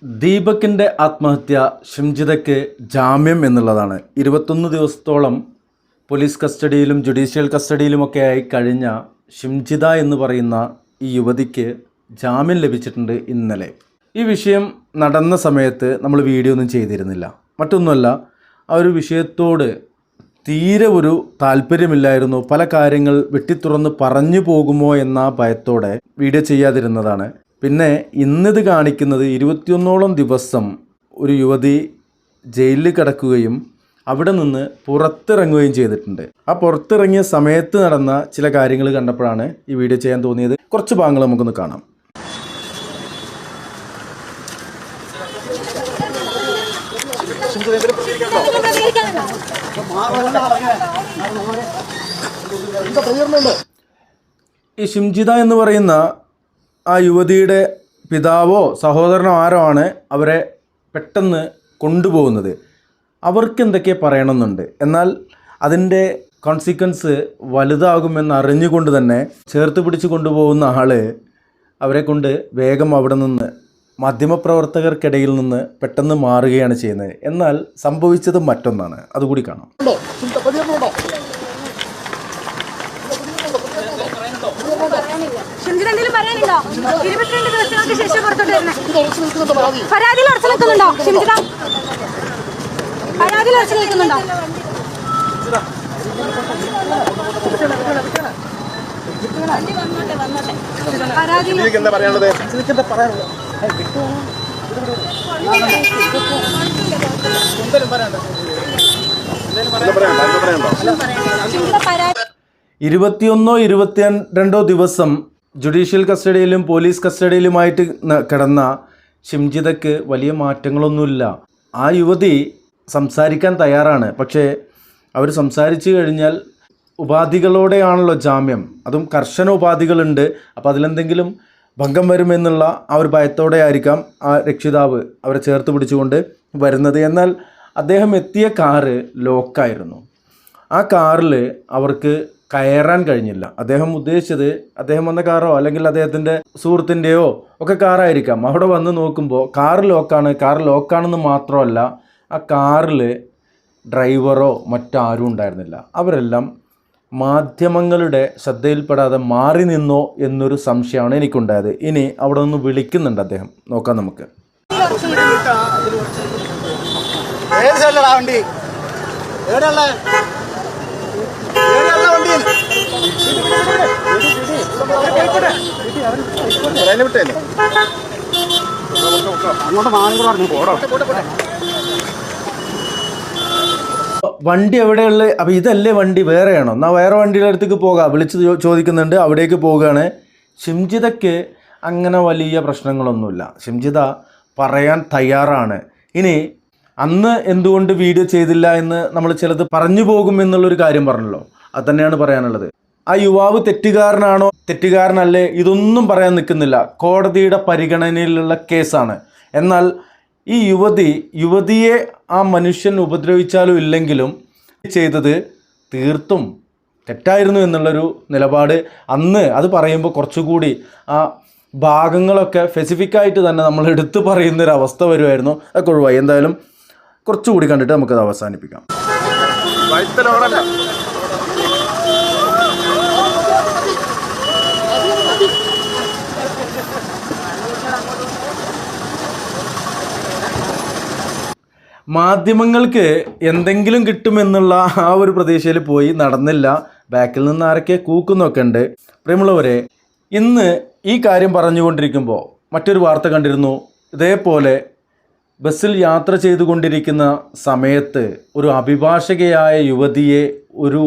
ദീപകിൻ്റെ ആത്മഹത്യ ഷിംജിതയ്ക്ക് ജാമ്യം എന്നുള്ളതാണ്. 21 ദിവസത്തോളം പോലീസ് കസ്റ്റഡിയിലും ജുഡീഷ്യൽ കസ്റ്റഡിയിലുമൊക്കെയായി കഴിഞ്ഞ ഷിംജിത എന്ന് പറയുന്ന ഈ യുവതിക്ക് ജാമ്യം ലഭിച്ചിട്ടുണ്ട് ഇന്നലെ. ഈ വിഷയം നടന്ന സമയത്ത് നമ്മൾ വീഡിയോ ഒന്നും ചെയ്തിരുന്നില്ല. മറ്റൊന്നുമല്ല, ആ ഒരു വിഷയത്തോട് തീരെ ഒരു താല്പര്യമില്ലായിരുന്നു. പല കാര്യങ്ങൾ വെട്ടിത്തുറന്ന് പറഞ്ഞു പോകുമോ എന്ന ഭയത്തോടെ വീഡിയോ ചെയ്യാതിരുന്നതാണ്. പിന്നെ ഇന്നിത് കാണിക്കുന്നത് 21ഓളം ദിവസം ഒരു യുവതി ജയിലിൽ കിടക്കുകയും അവിടെ നിന്ന് പുറത്തിറങ്ങുകയും ചെയ്തിട്ടുണ്ട്. ആ പുറത്തിറങ്ങിയ സമയത്ത് നടന്ന ചില കാര്യങ്ങൾ കണ്ടപ്പോഴാണ് ഈ വീഡിയോ ചെയ്യാൻ തോന്നിയത്. കുറച്ച് ഭാഗങ്ങൾ നമുക്കൊന്ന് കാണാം. ഈ ഷിംജിത എന്ന് പറയുന്ന ആ യുവതിയുടെ പിതാവോ സഹോദരനോ ആരോ ആണ് അവരെ പെട്ടെന്ന് കൊണ്ടുപോകുന്നത്. അവർക്ക് എന്തൊക്കെ പറയണമെന്നുണ്ട്, എന്നാൽ അതിൻ്റെ കോൺസിക്വൻസ് വലുതാകുമെന്ന് അറിഞ്ഞുകൊണ്ട് തന്നെ ചേർത്ത് പിടിച്ച് കൊണ്ടുപോകുന്ന ആൾ അവരെ കൊണ്ട് വേഗം അവിടെ നിന്ന് മാധ്യമപ്രവർത്തകർക്കിടയിൽ നിന്ന് പെട്ടെന്ന് മാറുകയാണ് ചെയ്യുന്നത്. എന്നാൽ സംഭവിച്ചത് മറ്റൊന്നാണ്. അതുകൂടി കാണാം. ഇരുപത്തിയൊന്നോ 22 ദിവസം ജുഡീഷ്യൽ കസ്റ്റഡിയിലും പോലീസ് കസ്റ്റഡിയിലുമായിട്ട് കിടന്ന ഷിംജിതയ്ക്ക് വലിയ മാറ്റങ്ങളൊന്നുമില്ല. ആ യുവതി സംസാരിക്കാൻ തയ്യാറാണ്. പക്ഷേ അവർ സംസാരിച്ചു കഴിഞ്ഞാൽ ഉപാധികളോടെയാണല്ലോ ജാമ്യം, അതും കർശന ഉപാധികളുണ്ട്. അപ്പോൾ അതിലെന്തെങ്കിലും ഭംഗം വരുമെന്നുള്ള ആ ഒരു ഭയത്തോടെ ആയിരിക്കാം ആ രക്ഷിതാവ് അവരെ ചേർത്ത് പിടിച്ചുകൊണ്ട് വരുന്നത്. എന്നാൽ അദ്ദേഹം എത്തിയ കാറ് ലോക്കായിരുന്നു. ആ കാറിൽ അവർക്ക് കയറാൻ കഴിഞ്ഞില്ല. അദ്ദേഹം ഉദ്ദേശിച്ചത് അദ്ദേഹം വന്ന കാറോ അല്ലെങ്കിൽ അദ്ദേഹത്തിൻ്റെ സുഹൃത്തിൻ്റെയോ ഒക്കെ കാറായിരിക്കാം. അവിടെ വന്ന് നോക്കുമ്പോൾ കാറ് ലോക്കാണെന്ന് മാത്രമല്ല, ആ കാറിൽ ഡ്രൈവറോ മറ്റാരും ഉണ്ടായിരുന്നില്ല. അവരെല്ലാം മാധ്യമങ്ങളുടെ ശ്രദ്ധയിൽപ്പെടാതെ മാറി നിന്നോ എന്നൊരു സംശയമാണ് എനിക്കുണ്ടായത്. ഇനി അവിടെ നിന്ന് വിളിക്കുന്നുണ്ട് അദ്ദേഹം, നോക്കാം നമുക്ക്. വണ്ടി എവിടെയുള്ള? അപ്പോൾ ഇതല്ലേ വണ്ടി, വേറെയാണോ? എന്നാൽ വേറെ വണ്ടിയുടെ അടുത്തേക്ക് പോകാം. വിളിച്ച് ചോദിക്കുന്നുണ്ട്, അവിടേക്ക് പോവുകയാണ്. ഷിംജിതയ്ക്ക് അങ്ങനെ വലിയ പ്രശ്നങ്ങളൊന്നുമില്ല. ഷിംജിത പറയാൻ തയ്യാറാണ്. ഇനി അന്ന് എന്തുകൊണ്ട് വീഡിയോ ചെയ്തില്ല എന്ന് നമ്മൾ ചിലത് പറഞ്ഞു പോകുമെന്നുള്ളൊരു കാര്യം പറഞ്ഞല്ലോ, അത് തന്നെയാണ് പറയാനുള്ളത്. ആ യുവാവ് തെറ്റുകാരനാണോ തെറ്റുകാരനല്ലേ ഇതൊന്നും പറയാൻ നിൽക്കുന്നില്ല. കോടതിയുടെ പരിഗണനയിലുള്ള കേസാണ്. എന്നാൽ ഈ യുവതിയെ ആ മനുഷ്യൻ ഉപദ്രവിച്ചാലും ഇല്ലെങ്കിലും ചെയ്തത് തീർത്തും തെറ്റായിരുന്നു എന്നുള്ളൊരു നിലപാട് അന്ന് അത് പറയുമ്പോൾ കുറച്ചുകൂടി ആ ഭാഗങ്ങളൊക്കെ സ്പെസിഫിക്കായിട്ട് തന്നെ നമ്മൾ എടുത്തു പറയുന്നൊരവസ്ഥ വരുമായിരുന്നു. അതൊക്കെ ഒഴിവായി. എന്തായാലും കുറച്ചുകൂടി കണ്ടിട്ട് നമുക്കത് അവസാനിപ്പിക്കാം. മാധ്യമങ്ങൾക്ക് എന്തെങ്കിലും കിട്ടുമെന്നുള്ള ആ ഒരു പ്രതീക്ഷയിൽ പോയി, നടന്നില്ല. ബാക്കിൽ നിന്ന് ആരൊക്കെ കൂക്കുന്നൊക്കെ ഉണ്ട്. പ്രിയമുള്ളവരെ, ഇന്ന് ഈ കാര്യം പറഞ്ഞുകൊണ്ടിരിക്കുമ്പോൾ മറ്റൊരു വാർത്ത കണ്ടിരുന്നു. ഇതേപോലെ ബസ്സിൽ യാത്ര ചെയ്തുകൊണ്ടിരിക്കുന്ന സമയത്ത് ഒരു അഭിഭാഷകയായ യുവതിയെ ഒരു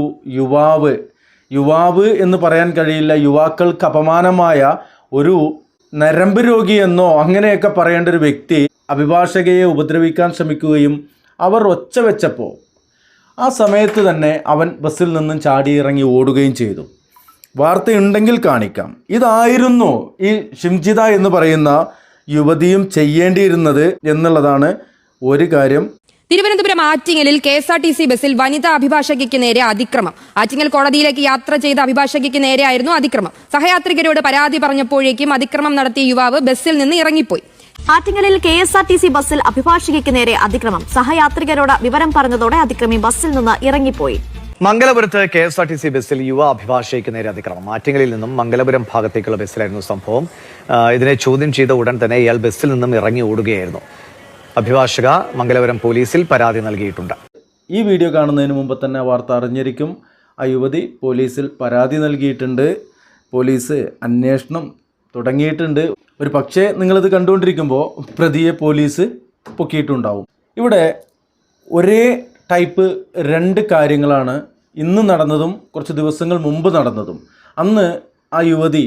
യുവാവ് എന്ന് പറയാൻ കഴിയില്ല, യുവാക്കൾക്ക് അപമാനമായ ഒരു നരമ്പ് രോഗിയെന്നോ അങ്ങനെയൊക്കെ പറയേണ്ട ഒരു വ്യക്തി അഭിഭാഷകയെ ഉപദ്രവിക്കാൻ ശ്രമിക്കുകയും അവർ ഒച്ച വെച്ചപ്പോൾ ആ സമയത്ത് തന്നെ അവൻ ബസ്സിൽ നിന്നും ചാടിയിറങ്ങി ഓടുകയും ചെയ്തു. വാർത്തയുണ്ടെങ്കിൽ കാണിക്കാം. ഇതായിരുന്നു ഈ ഷിംജിത എന്ന് പറയുന്ന യുവതിയും ചെയ്യേണ്ടിയിരുന്നത് എന്നുള്ളതാണ് ഒരു കാര്യം. തിരുവനന്തപുരം ആറ്റിങ്ങലിൽ KSRTC ബസ്സിൽ വനിതാ അഭിഭാഷകയ്ക്ക് നേരെ അതിക്രമം. ആറ്റിങ്ങൽ കോടതിയിലേക്ക് യാത്ര ചെയ്ത അഭിഭാഷകയ്ക്ക് നേരെയായിരുന്നു അതിക്രമം. സഹയാത്രികരോട് പരാതി പറഞ്ഞപ്പോഴേക്കും അതിക്രമം നടത്തിയ യുവാവ് ബസ്സിൽ നിന്ന് ഇറങ്ങിപ്പോയി. ആറ്റിങ്ങലിൽ KSRTC ബസ്സിൽ അഭിഭാഷകയ്ക്ക് നേരെ അതിക്രമം. സഹയാത്രികരോട് വിവരം പറഞ്ഞതോടെ അതിക്രമി ബസ്സിൽ നിന്ന് ഇറങ്ങിപ്പോയി. മംഗലപുരത്ത് KSRTC ബസ്സിൽ യുവ അഭിഭാഷകയ്ക്ക് നേരെ അതിക്രമം. ആറ്റിങ്ങലിൽ നിന്നും മംഗലപുരം ഭാഗത്തേക്കുള്ള ബസ്സിലായിരുന്നു സംഭവം. ഇതിനെ ചോദ്യം ചെയ്ത ഉടൻ തന്നെ ഇയാൾ ബസ്സിൽ നിന്നും ഇറങ്ങി ഓടുകയായിരുന്നു. അഭിഭാഷക മംഗലപുരം പോലീസിൽ പരാതി നൽകിയിട്ടുണ്ട്. ഈ വീഡിയോ കാണുന്നതിന് മുമ്പ് തന്നെ വാർത്ത അറിഞ്ഞിരിക്കും. ആ യുവതി പോലീസിൽ പരാതി നൽകിയിട്ടുണ്ട്. പോലീസ് അന്വേഷണം തുടങ്ങിയിട്ടുണ്ട്. ഒരു പക്ഷേ നിങ്ങളിത് കണ്ടുകൊണ്ടിരിക്കുമ്പോൾ പ്രതിയെ പോലീസ് പൊക്കിയിട്ടുണ്ടാവും. ഇവിടെ ഒരേ ടൈപ്പ് 2 കാര്യങ്ങളാണ് ഇന്ന് നടന്നതും കുറച്ച് ദിവസങ്ങൾ മുമ്പ് നടന്നതും. അന്ന് ആ യുവതി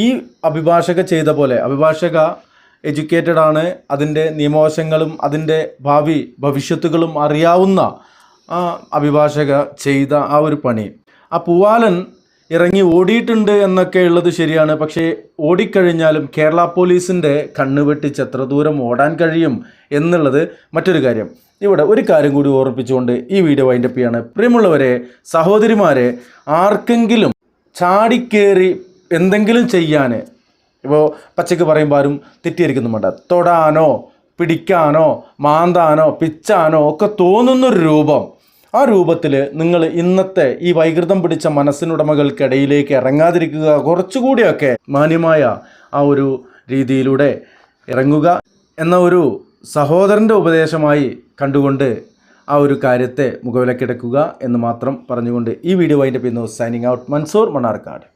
ഈ അഭിഭാഷക ചെയ്ത പോലെ, അഭിഭാഷക എഡ്യൂക്കേറ്റഡ് ആണ്, അതിൻ്റെ നിയമവശങ്ങളും അതിൻ്റെ ഭവിഷ്യത്തുകളും അറിയാവുന്ന ആ അഭിഭാഷക ചെയ്ത ആ ഒരു പണി, ആ പൂവാലൻ ഇറങ്ങി ഓടിയിട്ടുണ്ട് എന്നൊക്കെ ഉള്ളത് ശരിയാണ്. പക്ഷേ ഓടിക്കഴിഞ്ഞാലും കേരള പോലീസിൻ്റെ കണ്ണ് വെട്ടിച്ച് എത്ര ദൂരം ഓടാൻ കഴിയും എന്നുള്ളത് മറ്റൊരു കാര്യം. ഇവിടെ ഒരു കാര്യം കൂടി ഓർമ്മിപ്പിച്ചുകൊണ്ട് ഈ വീഡിയോ വൈൻഡപ്പ് ചെയ്യാണ്. പ്രിയമുള്ളവരെ, സഹോദരിമാരെ, ആർക്കെങ്കിലും ചാടിക്കേറി എന്തെങ്കിലും ചെയ്യാൻ, ഇപ്പോൾ പച്ചക്ക് പറയുമ്പോൾ ആരും തെറ്റിയിരിക്കുന്നു വേണ്ട, തൊടാനോ പിടിക്കാനോ മാന്താനോ പിച്ചാനോ ഒക്കെ തോന്നുന്നൊരു രൂപം, ആ രൂപത്തിൽ നിങ്ങൾ ഇന്നത്തെ ഈ വൈകൃതം പിടിച്ച മനസ്സിനുടമകൾക്കിടയിലേക്ക് ഇറങ്ങാതിരിക്കുക. കുറച്ചുകൂടിയൊക്കെ മാന്യമായ ആ ഒരു രീതിയിലൂടെ ഇറങ്ങുക എന്ന ഒരു സഹോദരൻ്റെ ഉപദേശമായി കണ്ടുകൊണ്ട് ആ ഒരു കാര്യത്തെ മുഖവിലക്കെടുക്കുക എന്ന് മാത്രം പറഞ്ഞുകൊണ്ട് ഈ വീഡിയോ വൈൻഡപ്പ് ചെയ്യുന്നു. Signing out, Mansoor Mannarkkad.